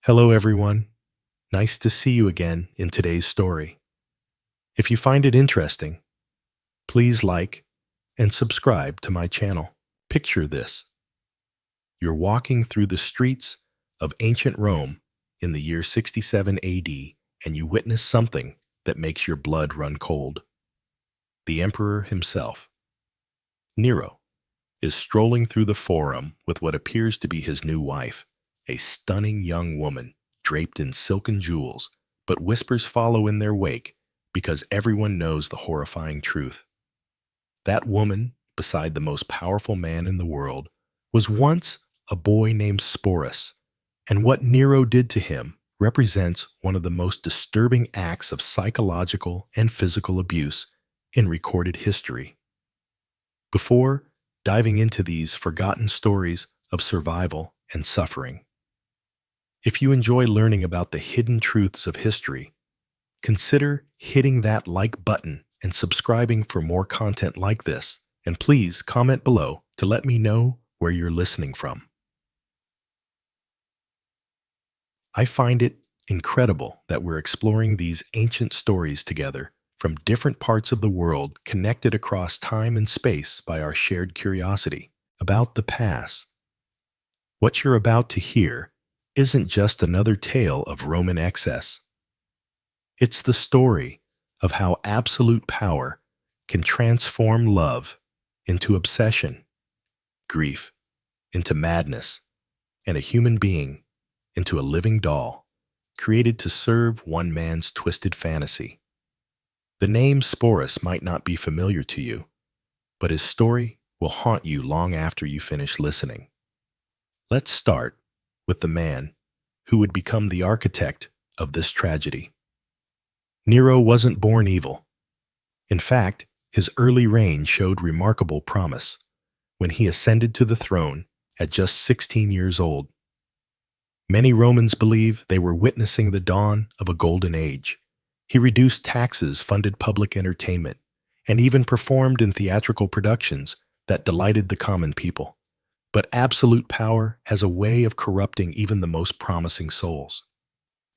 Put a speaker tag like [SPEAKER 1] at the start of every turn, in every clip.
[SPEAKER 1] Hello, everyone. Nice to see you again in today's story. If you find it interesting, please like and subscribe to my channel. Picture this. You're walking through the streets of ancient Rome in the year 67 AD, and you witness something that makes your blood run cold. The emperor himself, Nero, is strolling through the forum with what appears to be his new wife, a stunning young woman draped in silken jewels, but whispers follow in their wake because everyone knows the horrifying truth. That woman, beside the most powerful man in the world, was once a boy named Sporus, and what Nero did to him represents one of the most disturbing acts of psychological and physical abuse in recorded history. Before diving into these forgotten stories of survival and suffering, if you enjoy learning about the hidden truths of history, consider hitting that like button and subscribing for more content like this. And please comment below to let me know where you're listening from. I find it incredible that we're exploring these ancient stories together from different parts of the world, connected across time and space by our shared curiosity about the past. What you're about to hear isn't just another tale of Roman excess. It's the story of how absolute power can transform love into obsession, grief into madness, and a human being into a living doll created to serve one man's twisted fantasy. The name Sporus might not be familiar to you, but his story will haunt you long after you finish listening. Let's start with the man who would become the architect of this tragedy. Nero wasn't born evil. In fact, his early reign showed remarkable promise when he ascended to the throne at just 16 years old. Many Romans believe they were witnessing the dawn of a golden age. He reduced taxes, funded public entertainment, and even performed in theatrical productions that delighted the common people. But absolute power has a way of corrupting even the most promising souls.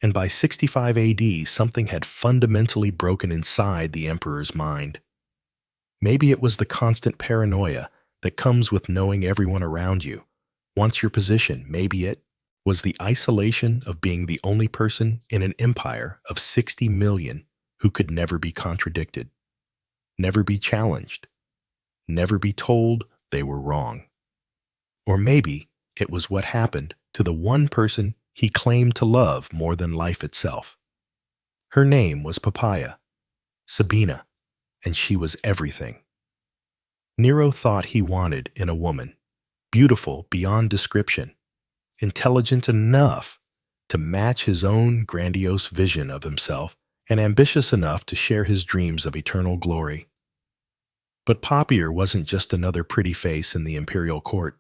[SPEAKER 1] And by 65 AD, something had fundamentally broken inside the emperor's mind. Maybe it was the constant paranoia that comes with knowing everyone around you wants your position. Maybe it was the isolation of being the only person in an empire of 60 million who could never be contradicted, never be challenged, never be told they were wrong. Or maybe it was what happened to the one person he claimed to love more than life itself. Her name was Poppaea, Sabina, and she was everything Nero thought he wanted in a woman, beautiful beyond description, intelligent enough to match his own grandiose vision of himself, and ambitious enough to share his dreams of eternal glory. But Poppaea wasn't just another pretty face in the imperial court.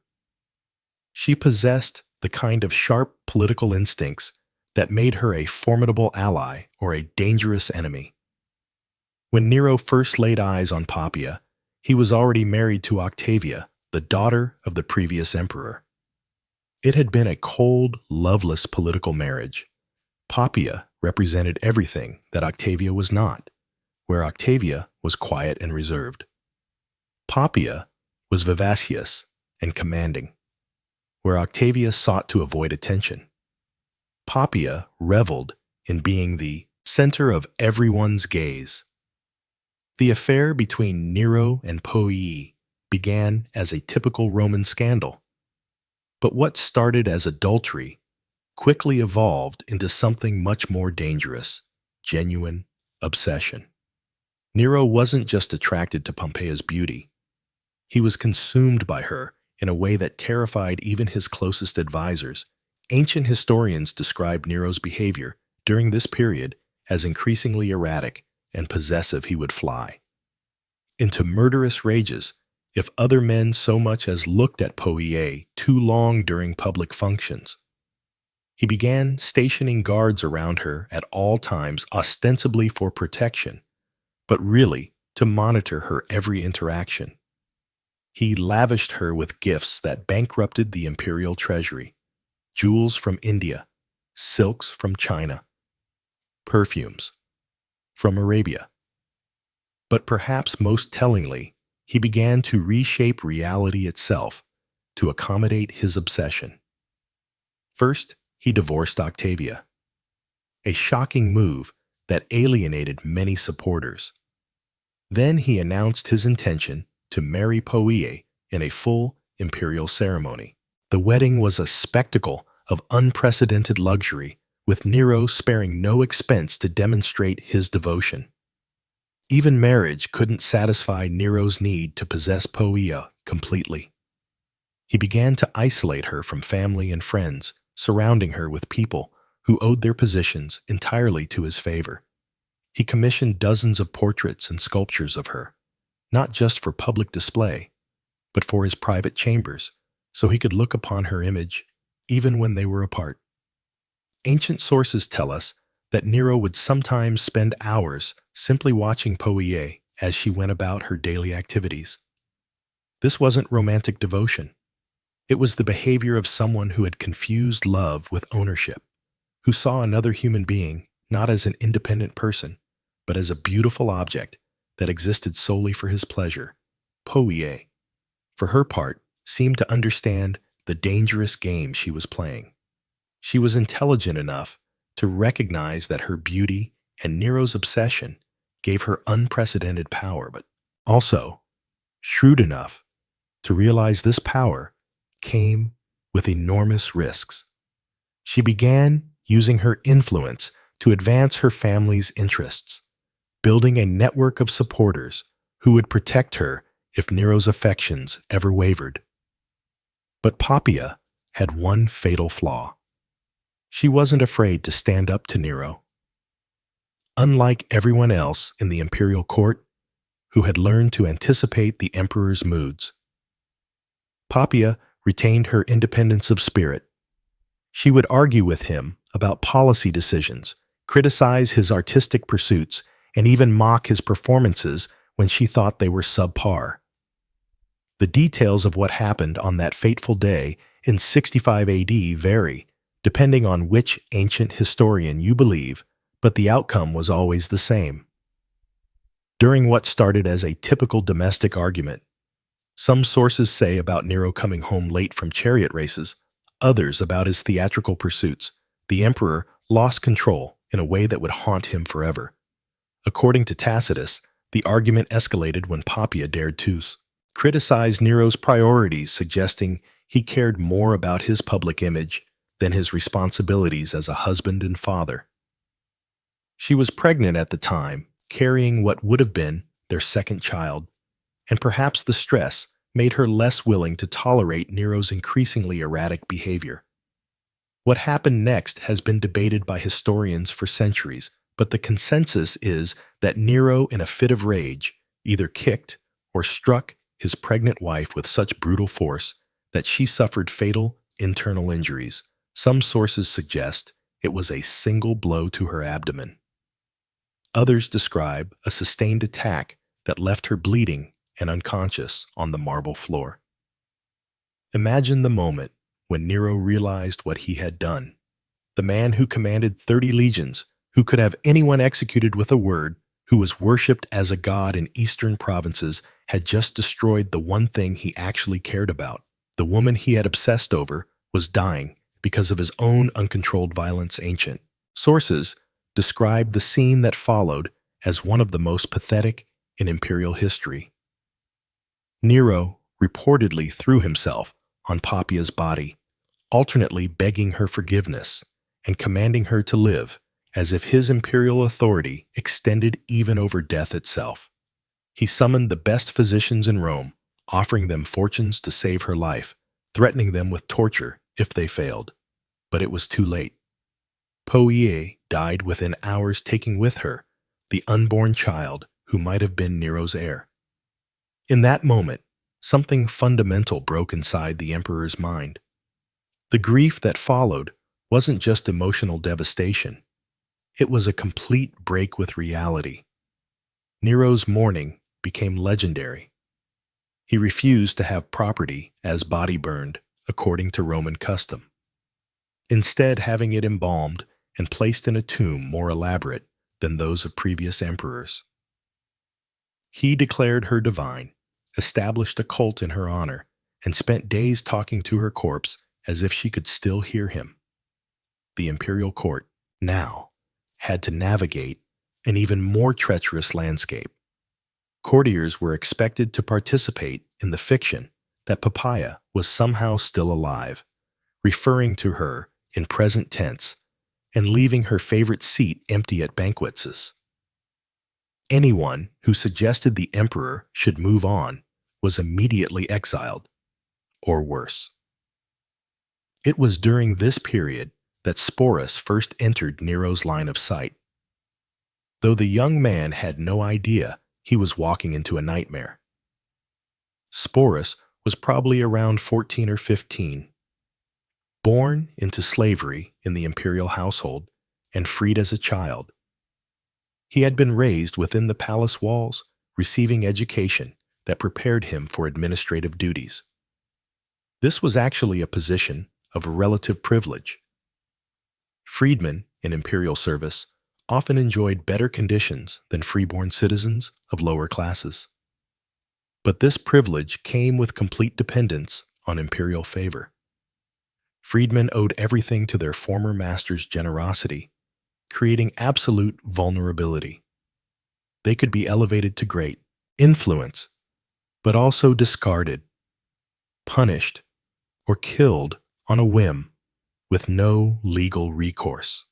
[SPEAKER 1] She possessed the kind of sharp political instincts that made her a formidable ally or a dangerous enemy. When Nero first laid eyes on Poppaea, he was already married to Octavia, the daughter of the previous emperor. It had been a cold, loveless political marriage. Poppaea represented everything that Octavia was not, where Octavia was quiet and reserved. Poppaea was vivacious and commanding, where Octavia sought to avoid attention. Poppaea reveled in being the center of everyone's gaze. The affair between Nero and Poppaea began as a typical Roman scandal. But what started as adultery quickly evolved into something much more dangerous: genuine obsession. Nero wasn't just attracted to Pompeia's beauty. He was consumed by her in a way that terrified even his closest advisors. Ancient historians describe Nero's behavior during this period as increasingly erratic and possessive. He would fly into murderous rages if other men so much as looked at Poppaea too long during public functions. He began stationing guards around her at all times, ostensibly for protection, but really to monitor her every interaction. He lavished her with gifts that bankrupted the imperial treasury: jewels from India, silks from China, perfumes from Arabia. But perhaps most tellingly, he began to reshape reality itself to accommodate his obsession. First, he divorced Octavia, a shocking move that alienated many supporters. Then he announced his intention to marry Poie in a full imperial ceremony. The wedding was a spectacle of unprecedented luxury, with Nero sparing no expense to demonstrate his devotion. Even marriage couldn't satisfy Nero's need to possess Poia completely. He began to isolate her from family and friends, surrounding her with people who owed their positions entirely to his favor. He commissioned dozens of portraits and sculptures of her, not just for public display, but for his private chambers, so he could look upon her image even when they were apart. Ancient sources tell us that Nero would sometimes spend hours simply watching Poie as she went about her daily activities. This wasn't romantic devotion. It was the behavior of someone who had confused love with ownership, who saw another human being not as an independent person, but as a beautiful object that existed solely for his pleasure. Poie, for her part, seemed to understand the dangerous game she was playing. She was intelligent enough to recognize that her beauty and Nero's obsession gave her unprecedented power, but also shrewd enough to realize this power came with enormous risks. She began using her influence to advance her family's interests, building a network of supporters who would protect her if Nero's affections ever wavered. But Poppia had one fatal flaw. She wasn't afraid to stand up to Nero. Unlike everyone else in the imperial court, who had learned to anticipate the emperor's moods, Poppia retained her independence of spirit. She would argue with him about policy decisions, criticize his artistic pursuits, and even mock his performances when she thought they were subpar. The details of what happened on that fateful day in 65 AD vary, depending on which ancient historian you believe, but the outcome was always the same. During what started as a typical domestic argument, some sources say about Nero coming home late from chariot races, others about his theatrical pursuits. The emperor lost control in a way that would haunt him forever. According to Tacitus, the argument escalated when Poppia dared to criticize Nero's priorities, suggesting he cared more about his public image than his responsibilities as a husband and father. She was pregnant at the time, carrying what would have been their second child, and perhaps the stress made her less willing to tolerate Nero's increasingly erratic behavior. What happened next has been debated by historians for centuries, but the consensus is that Nero, in a fit of rage, either kicked or struck his pregnant wife with such brutal force that she suffered fatal internal injuries. Some sources suggest it was a single blow to her abdomen. Others describe a sustained attack that left her bleeding and unconscious on the marble floor. Imagine the moment when Nero realized what he had done. The man who commanded 30 legions, who could have anyone executed with a word, who was worshipped as a god in eastern provinces, had just destroyed the one thing he actually cared about. The woman he had obsessed over was dying because of his own uncontrolled violence. Ancient sources describe the scene that followed as one of the most pathetic in imperial history. Nero reportedly threw himself on Poppia's body, alternately begging her forgiveness and commanding her to live, as if his imperial authority extended even over death itself. He summoned the best physicians in Rome, offering them fortunes to save her life, threatening them with torture if they failed. But it was too late. Poie died within hours, taking with her the unborn child who might have been Nero's heir. In that moment, something fundamental broke inside the emperor's mind. The grief that followed wasn't just emotional devastation. It was a complete break with reality. Nero's mourning became legendary. He refused to have property as body burned, according to Roman custom. instead having it embalmed and placed in a tomb more elaborate than those of previous emperors. He declared her divine, established a cult in her honor, and spent days talking to her corpse as if she could still hear him. The imperial court, now, had to navigate an even more treacherous landscape. Courtiers were expected to participate in the fiction that Papaya was somehow still alive, referring to her in present tense and leaving her favorite seat empty at banquets. Anyone who suggested the emperor should move on was immediately exiled, or worse. It was during this period that Sporus first entered Nero's line of sight. Though the young man had no idea he was walking into a nightmare. Sporus was probably around 14 or 15. Born into slavery in the imperial household and freed as a child, he had been raised within the palace walls, receiving education that prepared him for administrative duties. This was actually a position of relative privilege. Freedmen in imperial service often enjoyed better conditions than freeborn citizens of lower classes. But this privilege came with complete dependence on imperial favor. Freedmen owed everything to their former master's generosity, creating absolute vulnerability. They could be elevated to great influence, but also discarded, punished, or killed on a whim with no legal recourse.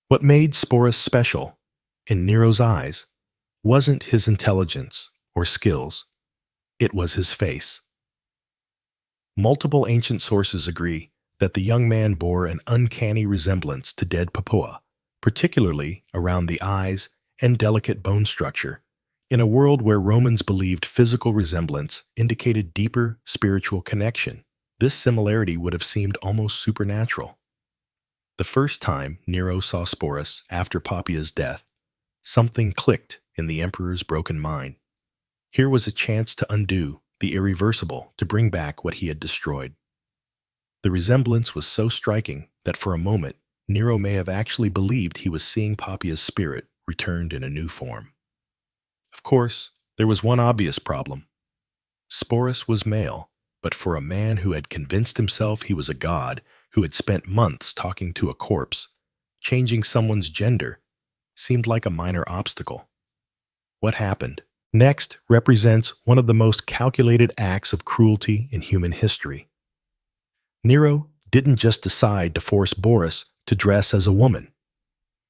[SPEAKER 1] What made Sporus special, in Nero's eyes, wasn't his intelligence or skills, it was his face. Multiple ancient sources agree that the young man bore an uncanny resemblance to dead Papua, particularly around the eyes and delicate bone structure, in a world where Romans believed physical resemblance indicated deeper spiritual connection. This similarity would have seemed almost supernatural. The first time Nero saw Sporus after Papia's death, something clicked in the emperor's broken mind. Here was a chance to undo the irreversible, to bring back what he had destroyed. The resemblance was so striking that for a moment, Nero may have actually believed he was seeing Papia's spirit returned in a new form. Of course, there was one obvious problem. Sporus was male, but for a man who had convinced himself he was a god, who had spent months talking to a corpse, changing someone's gender seemed like a minor obstacle. What happened next represents one of the most calculated acts of cruelty in human history. Nero didn't just decide to force Sporus to dress as a woman.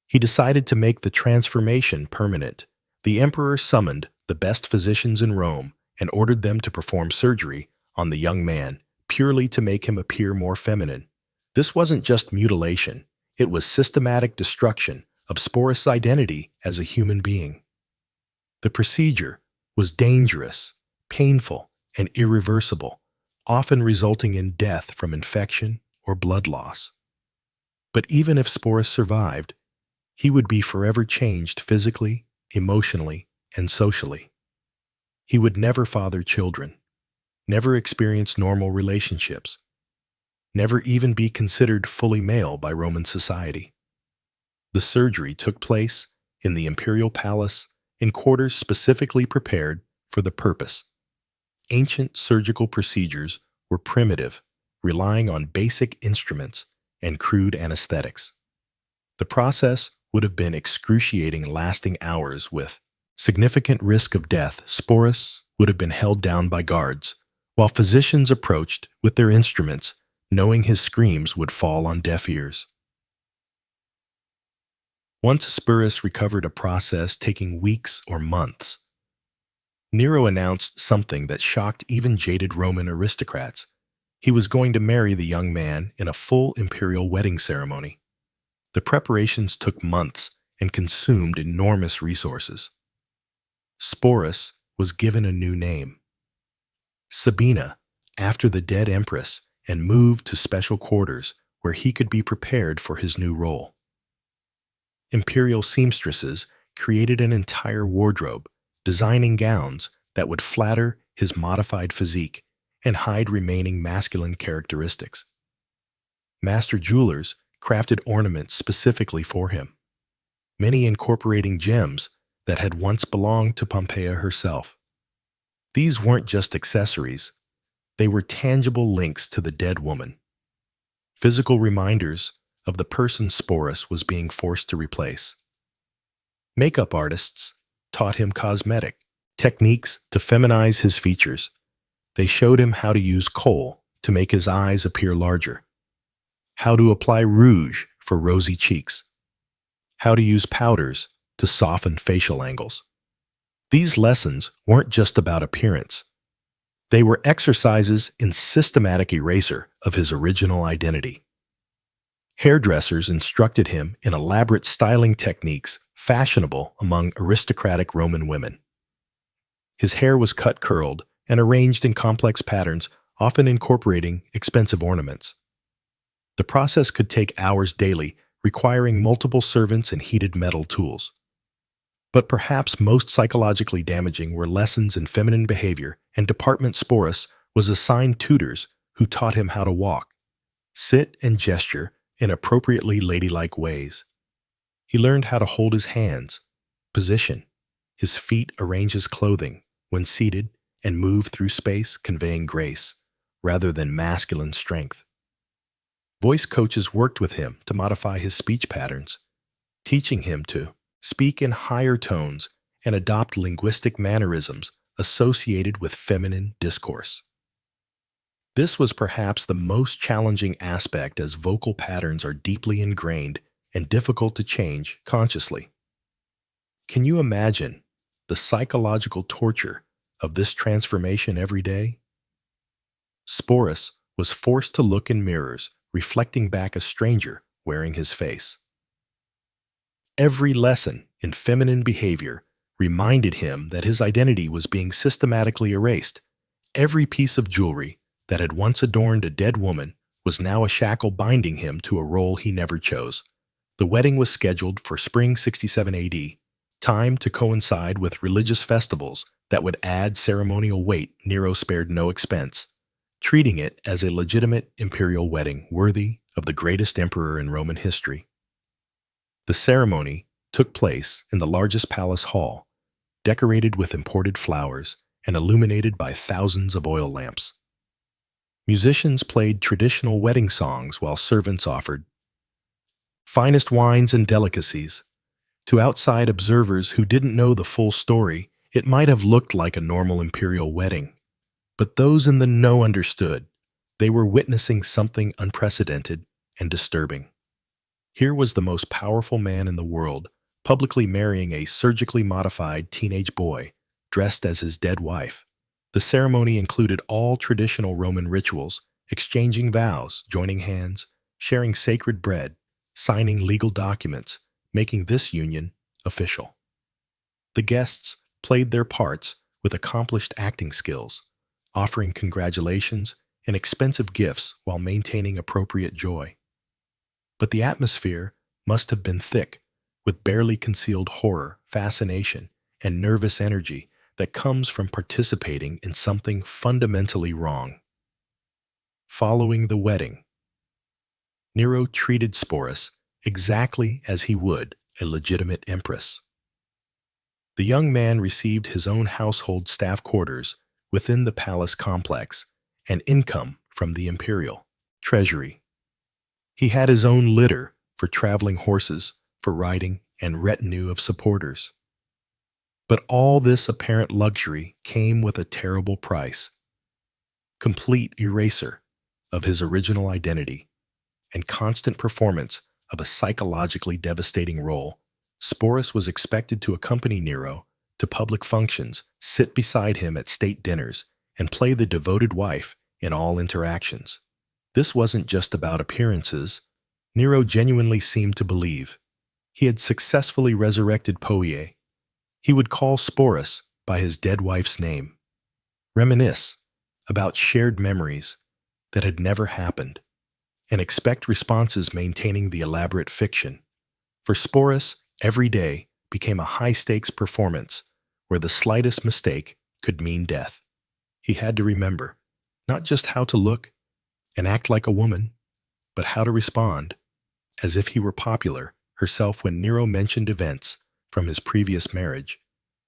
[SPEAKER 1] He decided to make the transformation permanent. The emperor summoned the best physicians in Rome and ordered them to perform surgery on the young man, purely to make him appear more feminine. This wasn't just mutilation, it was systematic destruction of Sporus' identity as a human being. The procedure was dangerous, painful, and irreversible, often resulting in death from infection or blood loss. But even if Sporus survived, he would be forever changed physically, emotionally, and socially. He would never father children, never experience normal relationships, never even be considered fully male by Roman society. The surgery took place in the imperial palace in quarters specifically prepared for the purpose. Ancient surgical procedures were primitive, relying on basic instruments and crude anesthetics. The process would have been excruciating, lasting hours with significant risk of death. Sporus would have been held down by guards, while physicians approached with their instruments, knowing his screams would fall on deaf ears. Once Sporus recovered, a process taking weeks or months, Nero announced something that shocked even jaded Roman aristocrats. He was going to marry the young man in a full imperial wedding ceremony. The preparations took months and consumed enormous resources. Sporus was given a new name, Sabina, after the dead empress, and moved to special quarters where he could be prepared for his new role. Imperial seamstresses created an entire wardrobe, designing gowns that would flatter his modified physique and hide remaining masculine characteristics. Master jewelers crafted ornaments specifically for him, many incorporating gems that had once belonged to Pompeia herself. These weren't just accessories, they were tangible links to the dead woman, physical reminders of the person Sporus was being forced to replace. Makeup artists taught him cosmetic techniques to feminize his features. They showed him how to use kohl to make his eyes appear larger, how to apply rouge for rosy cheeks, how to use powders to soften facial angles. These lessons weren't just about appearance. They were exercises in systematic erasure of his original identity. Hairdressers instructed him in elaborate styling techniques fashionable among aristocratic Roman women. His hair was cut curled and arranged in complex patterns, often incorporating expensive ornaments. The process could take hours daily, requiring multiple servants and heated metal tools. But perhaps most psychologically damaging were lessons in feminine behavior, and Department Sporus was assigned tutors who taught him how to walk, sit, and gesture in appropriately ladylike ways. He learned how to hold his hands, position his feet, arrange his clothing when seated, and move through space, conveying grace rather than masculine strength. Voice coaches worked with him to modify his speech patterns, teaching him to speak in higher tones and adopt linguistic mannerisms associated with feminine discourse. This was perhaps the most challenging aspect, as vocal patterns are deeply ingrained and difficult to change consciously. Can you imagine the psychological torture of this transformation every day? Sporus was forced to look in mirrors, reflecting back a stranger wearing his face. Every lesson in feminine behavior reminded him that his identity was being systematically erased. Every piece of jewelry that had once adorned a dead woman was now a shackle binding him to a role he never chose. The wedding was scheduled for spring 67 AD, timed to coincide with religious festivals that would add ceremonial weight. Nero spared no expense, treating it as a legitimate imperial wedding worthy of the greatest emperor in Roman history. The ceremony took place in the largest palace hall, decorated with imported flowers and illuminated by thousands of oil lamps. Musicians played traditional wedding songs while servants offered finest wines and delicacies. To outside observers who didn't know the full story, it might have looked like a normal imperial wedding. But those in the know understood. They were witnessing something unprecedented and disturbing. Here was the most powerful man in the world, publicly marrying a surgically modified teenage boy, dressed as his dead wife. The ceremony included all traditional Roman rituals, exchanging vows, joining hands, sharing sacred bread, signing legal documents, making this union official. The guests played their parts with accomplished acting skills, offering congratulations and expensive gifts while maintaining appropriate joy. But the atmosphere must have been thick, with barely concealed horror, fascination, and nervous energy that comes from participating in something fundamentally wrong. Following the wedding, Nero treated Sporus exactly as he would a legitimate empress. The young man received his own household staff quarters within the palace complex and income from the imperial treasury. He had his own litter for traveling horses, for riding, and retinue of supporters. But all this apparent luxury came with a terrible price: complete erasure of his original identity and constant performance of a psychologically devastating role. Sporus was expected to accompany Nero to public functions, sit beside him at state dinners, and play the devoted wife in all interactions. This wasn't just about appearances. Nero genuinely seemed to believe he had successfully resurrected Poie. He would call Sporus by his dead wife's name, reminisce about shared memories that had never happened, and expect responses maintaining the elaborate fiction. For Sporus, every day became a high-stakes performance where the slightest mistake could mean death. He had to remember not just how to look and act like a woman, But how to respond? As if he were popular herself when Nero mentioned events from his previous marriage,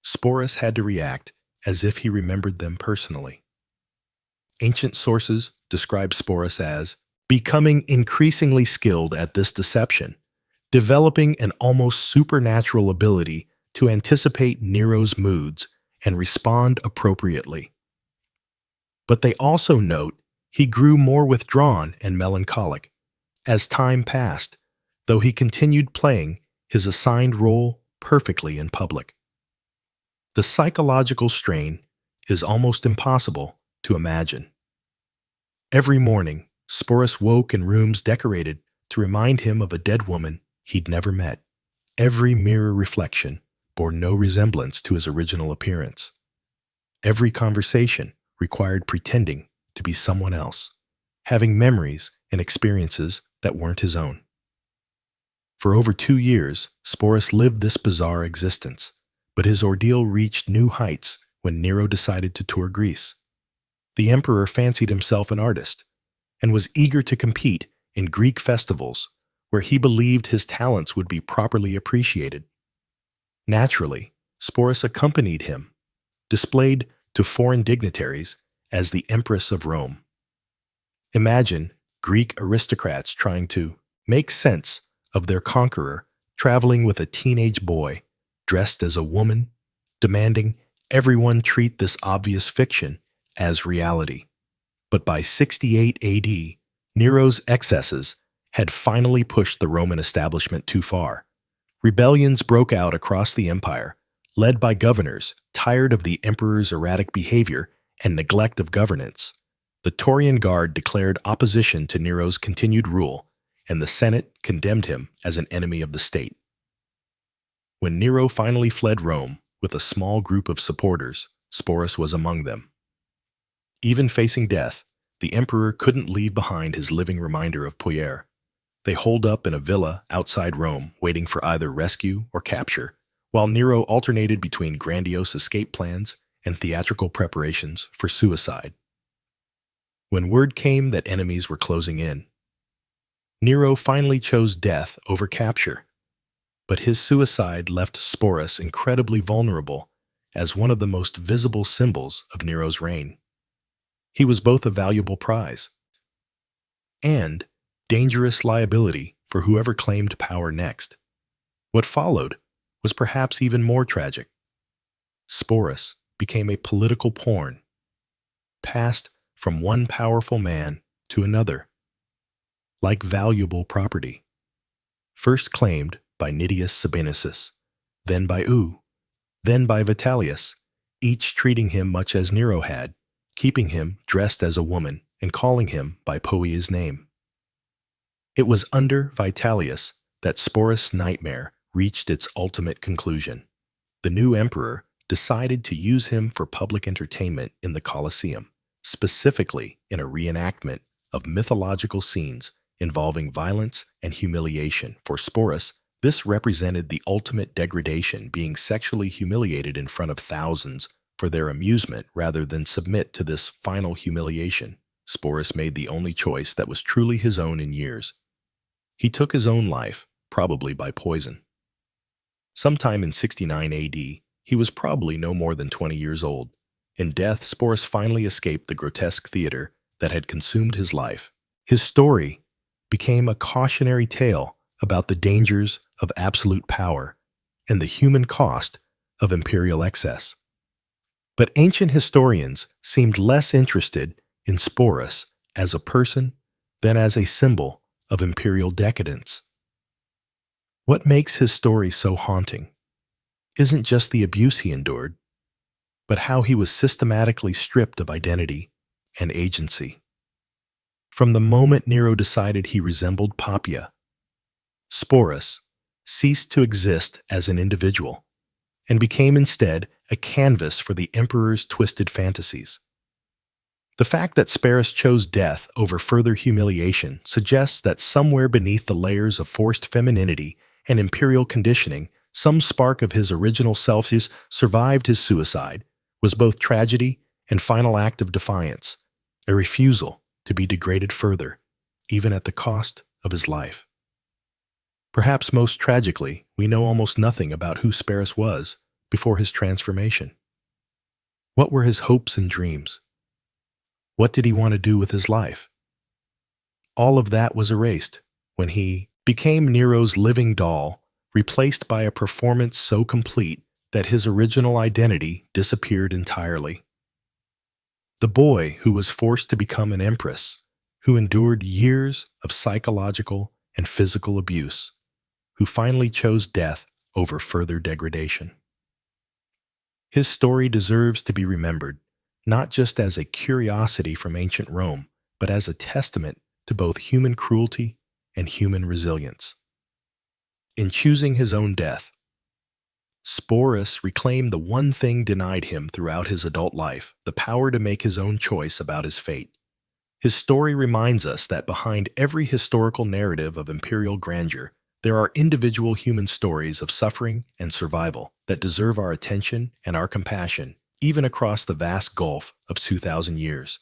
[SPEAKER 1] Sporus had to react as if he remembered them personally. Ancient sources describe Sporus as becoming increasingly skilled at this deception, developing an almost supernatural ability to anticipate Nero's moods and respond appropriately. But they also note he grew more withdrawn and melancholic as time passed, though he continued playing his assigned role perfectly in public. The psychological strain is almost impossible to imagine. Every morning, Sporus woke in rooms decorated to remind him of a dead woman he'd never met. Every mirror reflection bore no resemblance to his original appearance. Every conversation required pretending to be someone else, having memories and experiences that weren't his own. For over 2 years, Sporus lived this bizarre existence, but his ordeal reached new heights when Nero decided to tour Greece. The emperor fancied himself an artist and was eager to compete in Greek festivals where he believed his talents would be properly appreciated. Naturally, Sporus accompanied him, displayed to foreign dignitaries as the Empress of Rome. Imagine Greek aristocrats trying to make sense of their conqueror traveling with a teenage boy dressed as a woman, demanding everyone treat this obvious fiction as reality. But by 68 AD, Nero's excesses had finally pushed the Roman establishment too far. Rebellions broke out across the empire, led by governors tired of the emperor's erratic behavior and neglect of governance. The Taurian Guard declared opposition to Nero's continued rule, and the Senate condemned him as an enemy of the state. When Nero finally fled Rome with a small group of supporters, Sporus was among them. Even facing death, the emperor couldn't leave behind his living reminder of Poyer. They holed up in a villa outside Rome, waiting for either rescue or capture, while Nero alternated between grandiose escape plans and theatrical preparations for suicide. When word came that enemies were closing in, Nero finally chose death over capture. But his suicide left Sporus incredibly vulnerable as one of the most visible symbols of Nero's reign. He was both a valuable prize and dangerous liability for whoever claimed power next. What followed was perhaps even more tragic. Sporus became a political pawn, passed from one powerful man to another, like valuable property. First claimed by Nitius Sabinus, then by then by Vitellius, each treating him much as Nero had, keeping him dressed as a woman and calling him by Poia's name. It was under Vitellius that Sporus' nightmare reached its ultimate conclusion. The new emperor decided to use him for public entertainment in the Colosseum, specifically in a reenactment of mythological scenes involving violence and humiliation. For Sporus, this represented the ultimate degradation, being sexually humiliated in front of thousands for their amusement rather than submit to this final humiliation. Sporus made the only choice that was truly his own in years. He took his own life, probably by poison. Sometime in 69 AD, he was probably no more than 20 years old. In death, Sporus finally escaped the grotesque theater that had consumed his life. His story became a cautionary tale about the dangers of absolute power and the human cost of imperial excess. But ancient historians seemed less interested in Sporus as a person than as a symbol of imperial decadence. What makes his story so haunting isn't just the abuse he endured, but how he was systematically stripped of identity and agency. From the moment Nero decided he resembled Poppaea, Sporus ceased to exist as an individual and became instead a canvas for the emperor's twisted fantasies. The fact that Sporus chose death over further humiliation suggests that somewhere beneath the layers of forced femininity and imperial conditioning, some spark of his original self survived his suicide, was both tragedy and final act of defiance, a refusal to be degraded further, even at the cost of his life. Perhaps most tragically, we know almost nothing about who Sporus was before his transformation. What were his hopes and dreams? What did he want to do with his life? All of that was erased when he became Nero's living doll, replaced by a performance so complete that his original identity disappeared entirely. The boy who was forced to become an empress, who endured years of psychological and physical abuse, who finally chose death over further degradation. His story deserves to be remembered, not just as a curiosity from ancient Rome, but as a testament to both human cruelty and human resilience. In choosing his own death, Sporus reclaimed the one thing denied him throughout his adult life, the power to make his own choice about his fate. His story reminds us that behind every historical narrative of imperial grandeur, there are individual human stories of suffering and survival that deserve our attention and our compassion, even across the vast gulf of 2,000 years.